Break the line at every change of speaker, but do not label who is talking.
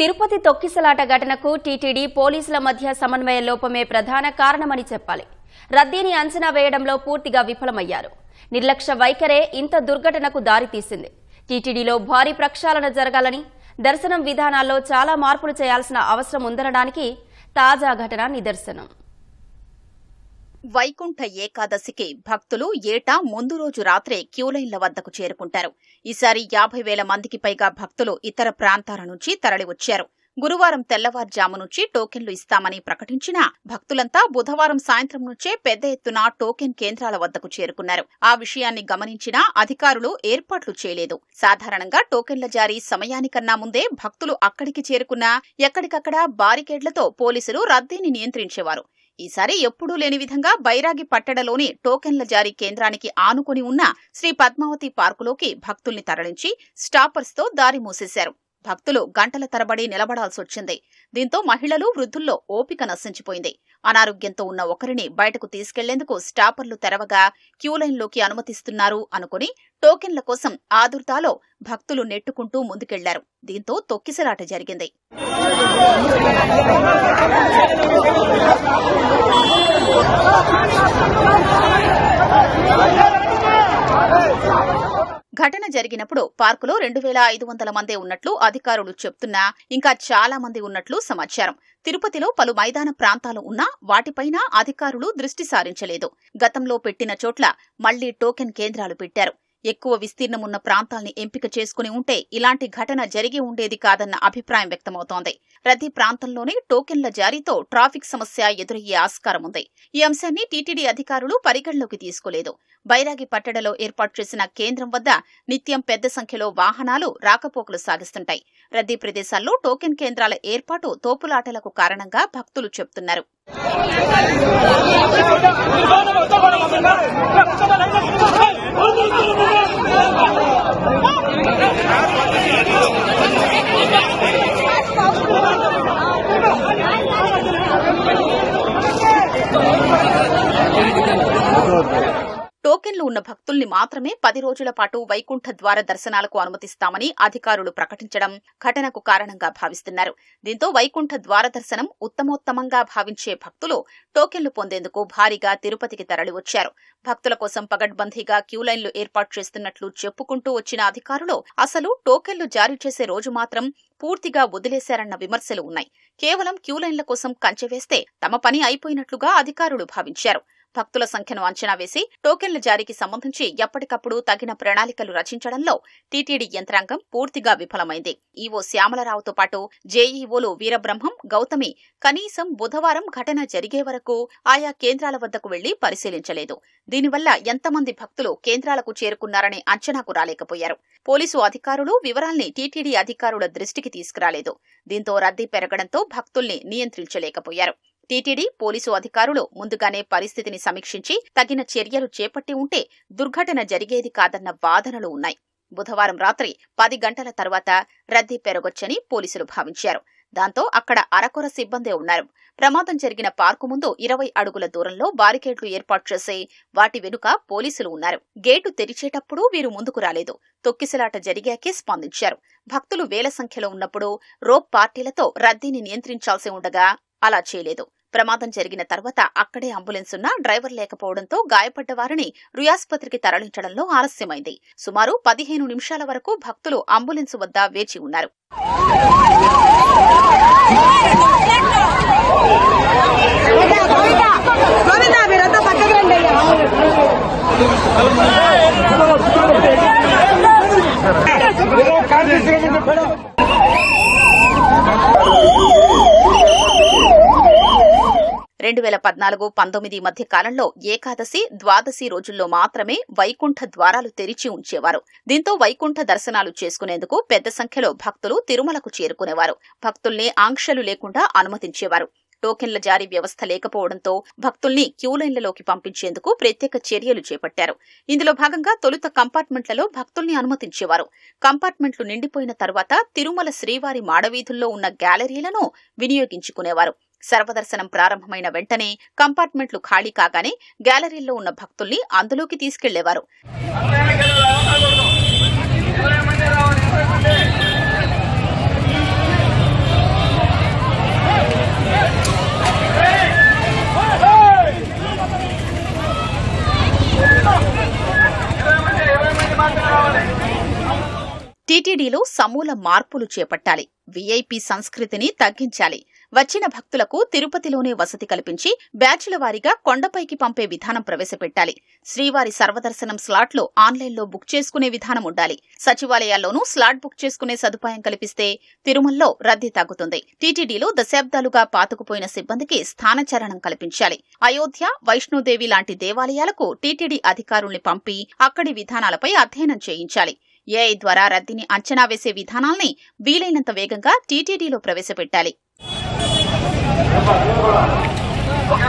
తిరుపతి తొక్కిసలాట ఘటనకు టీటీడీ పోలీసుల మధ్య సమన్వయ లోపమే ప్రధాన కారణమని చెప్పాలి. రద్దీని అంచనా వేయడంలో పూర్తిగా విఫలమయ్యారు. నిర్లక్ష్య వైఖరే ఇంత దుర్ఘటనకు దారితీసింది. టీటీడీలో భారీ ప్రక్షాళన జరగాలని, దర్శనం విధానాల్లో చాలా మార్పులు చేయాల్సిన అవసరం ఉందనడానికి తాజా ఘటన నిదర్శనం.
వైకుంఠ ఏకాదశికి భక్తులు ఏటా ముందు రోజు రాత్రే క్యూలైన్ల వద్దకు చేరుకుంటారు. ఈసారి 50,000 మందికి పైగా భక్తులు ఇతర ప్రాంతాల నుంచి తరలివచ్చారు. గురువారం తెల్లవారుజాము నుంచి టోకెన్లు ఇస్తామని ప్రకటించిన భక్తులంతా బుధవారం సాయంత్రం నుంచే పెద్ద ఎత్తున టోకెన్ కేంద్రాల వద్దకు చేరుకున్నారు. ఆ విషయాన్ని గమనించిన అధికారులు ఏర్పాట్లు చేయలేదు. సాధారణంగా టోకెన్ల జారీ సమయానికన్నా ముందే భక్తులు అక్కడికి చేరుకున్నా ఎక్కడికక్కడ బారికేడ్లతో పోలీసులు రద్దీని నియంత్రించేవారు. ఈసారి ఎప్పుడూ లేని విధంగా బైరాగి పట్టడలోని టోకెన్ల జారీ కేంద్రానికి ఆనుకుని ఉన్న శ్రీ పద్మావతి పార్కులోకి భక్తుల్ని తరలించి స్టాపర్స్తో దారి మూసేశారు. భక్తులు గంటల తరబడి నిలబడాల్సొచ్చింది. దీంతో మహిళలు, వృద్ధుల్లో ఓపిక నశించిపోయింది. అనారోగ్యంతో ఉన్న ఒకరిని బయటకు తీసుకెళ్లేందుకు స్టాపర్లు తెరవగా క్యూలైన్లోకి అనుమతిస్తున్నారు అనుకుని టోకెన్ల కోసం ఆదుర్దాలో భక్తులు నెట్టుకుంటూ ముందుకెళ్లారు. దీంతో తొక్కిసలాట జరిగింది. ఘటన జరిగినప్పుడు పార్కులో 2,500 మందే ఉన్నట్లు అధికారులు చెప్తున్నా ఇంకా చాలా మంది ఉన్నట్లు సమాచారం. తిరుపతిలో పలు మైదాన ప్రాంతాలు ఉన్నా వాటిపైన అధికారులు దృష్టి సారించలేదు. గతంలో పెట్టిన చోట్ల మళ్లీ టోకెన్ కేంద్రాలు పెట్టారు. ఎక్కువ విస్తీర్ణమున్న ప్రాంతాల్ని ఎంపిక చేసుకుని ఉంటే ఇలాంటి ఘటన జరిగి ఉండేది కాదన్న అభిప్రాయం వ్యక్తమవుతోంది. ప్రతి ప్రాంతంలోనే టోకెన్ల జారీతో ట్రాఫిక్ సమస్య ఎదురయ్యే ఆస్కారం ఉంది. ఈ అంశాన్ని టీటీడీ అధికారులు పరిగణలోకి తీసుకోలేదు. బైరాగి పట్టడలో ఏర్పాటు చేసిన కేంద్రం వద్ద నిత్యం పెద్ద సంఖ్యలో వాహనాలు రాకపోకలు సాగిస్తుంటాయి. రద్దీ ప్రదేశాల్లో టోకెన్ కేంద్రాల ఏర్పాటు తోపులాటలకు కారణంగా భక్తులు చెబుతున్నారు. టోకెన్లు ఉన్న భక్తుల్ని మాత్రమే 10 రోజుల పాటు వైకుంఠ ద్వార దర్శనాలకు అనుమతిస్తామని అధికారులు ప్రకటించడం ఘటనకు కారణంగా భావిస్తున్నారు. దీంతో వైకుంఠ ద్వార దర్శనం ఉత్తమోత్తమంగా భావించే భక్తులు టోకెన్లు పొందేందుకు భారీగా తిరుపతికి తరలివచ్చారు. భక్తుల కోసం పగడ్బందీగా క్యూలైన్లు ఏర్పాటు చేస్తున్నట్లు చెప్పుకుంటూ వచ్చిన అధికారులు అసలు టోకెన్లు జారీ చేసే రోజు మాత్రం పూర్తిగా వదిలేశారన్న విమర్శలు ఉన్నాయి. కేవలం క్యూలైన్ల కోసం కంచె వేస్తే తమ పని అయిపోయినట్లుగా అధికారులు భావించారు. భక్తుల సంఖ్యను అంచనా వేసి టోకెన్ల జారీకి సంబంధించి ఎప్పటికప్పుడు తగిన ప్రణాళికలు రచించడంలో టీటీడీ యంత్రాంగం పూర్తిగా విఫలమైంది. ఈవో శ్యామలరావుతో పాటు జేఈఓలు వీరబ్రహ్మం, గౌతమి కనీసం బుధవారం ఘటన జరిగే వరకు ఆయా కేంద్రాల వద్దకు వెళ్లి పరిశీలించలేదు. దీనివల్ల ఎంతమంది భక్తులు కేంద్రాలకు చేరుకున్నారనే అంచనాకు రాలేకపోయారు. పోలీసు అధికారులు వివరాల్ని టీటీడీ అధికారుల దృష్టికి తీసుకురాలేదు. దీంతో రద్దీ పెరగడంతో భక్తుల్ని నియంత్రించలేకపోయారు. టీటీడీ, పోలీసు అధికారులు ముందుగానే పరిస్థితిని సమీక్షించి తగిన చర్యలు చేపట్టి ఉంటే దుర్ఘటన జరిగేది కాదన్న వాదనలు ఉన్నాయి. బుధవారం రాత్రి 10 గంటల తర్వాత రద్దీ పెరగొచ్చని పోలీసులు భావించారు. దాంతో అక్కడ అరకొర సిబ్బందే ఉన్నారు. ప్రమాదం జరిగిన పార్కు ముందు 20 అడుగుల దూరంలో బారికేడ్లు ఏర్పాటు చేసి వాటి వెనుక పోలీసులు ఉన్నారు. గేటు తెరిచేటప్పుడు వీరు ముందుకు రాలేదు. తొక్కిసలాట జరిగాకే స్పందించారు. భక్తులు వేల సంఖ్యలో ఉన్నప్పుడు రోప్ పార్టీలతో రద్దీని నియంత్రించాల్సి ఉండగా అలా చేయలేదు. ప్రమాదం జరిగిన తర్వాత అక్కడే అంబులెన్స్ ఉన్నా డ్రైవర్ లేకపోవడంతో గాయపడ్డ వారిని రుయాస్పత్రికి తరలించడంలో ఆలస్యమైంది. సుమారు 15 నిమిషాల వరకు భక్తులు అంబులెన్స్ వద్ద వేచి ఉన్నారు. (2014, 19) మధ్య కాలంలో ఏకాదశి, ద్వాదశి రోజుల్లో మాత్రమే వైకుంఠ ద్వారాలు తెరిచి ఉంచేవారు. దీంతో వైకుంఠ దర్శనాలు చేసుకునేందుకు పెద్ద సంఖ్యలో భక్తులు తిరుమలకు చేరుకునేవారు. భక్తుల్ని ఆంక్షలు లేకుండా అనుమతించేవారు. టోకెన్ల జారీ వ్యవస్థ లేకపోవడంతో భక్తుల్ని క్యూలైన్లలోకి పంపించేందుకు ప్రత్యేక చర్యలు చేపట్టారు. ఇందులో భాగంగా తొలుత కంపార్ట్మెంట్లలో భక్తుల్ని అనుమతించేవారు. కంపార్ట్మెంట్లు నిండిపోయిన తర్వాత తిరుమల శ్రీవారి మాడవీధుల్లో ఉన్న గ్యాలరీలను వినియోగించుకునేవారు. సర్వదర్శనం ప్రారంభమైన వెంటనే కంపార్ట్మెంట్లు ఖాళీ కాగానే గ్యాలరీల్లో ఉన్న భక్తుల్ని అందులోకి తీసుకెళ్లేవారు. సమూల మార్పులు చేపట్టాలి. వీఐపీ సంస్కృతిని తగ్గించాలి. వచ్చిన భక్తులకు తిరుపతిలోనే వసతి కల్పించి బ్యాచ్ల వారీగా కొండపైకి పంపే విధానం ప్రవేశపెట్టాలి. శ్రీవారి సర్వదర్శనం స్లాట్లు ఆన్లైన్లో బుక్ చేసుకునే విధానం ఉండాలి. సచివాలయాల్లోనూ స్లాట్ బుక్ చేసుకునే సదుపాయం కల్పిస్తే తిరుమలలో రద్దీ తగ్గుతుంది. టీటీడీలో దశాబ్దాలుగా పాతుకుపోయిన సిబ్బందికి స్థానచలనం కల్పించాలి. అయోధ్య, వైష్ణోదేవి లాంటి దేవాలయాలకు టీటీడీ అధికారుల్ని పంపి అక్కడి విధానాలపై అధ్యయనం చేయించాలి. ఏఐ ద్వారా రద్దీని అంచనా వేసే విధానాల్ని వీలైనంత వేగంగా టీటీడీలో ప్రవేశపెట్టాలి.
ఓకే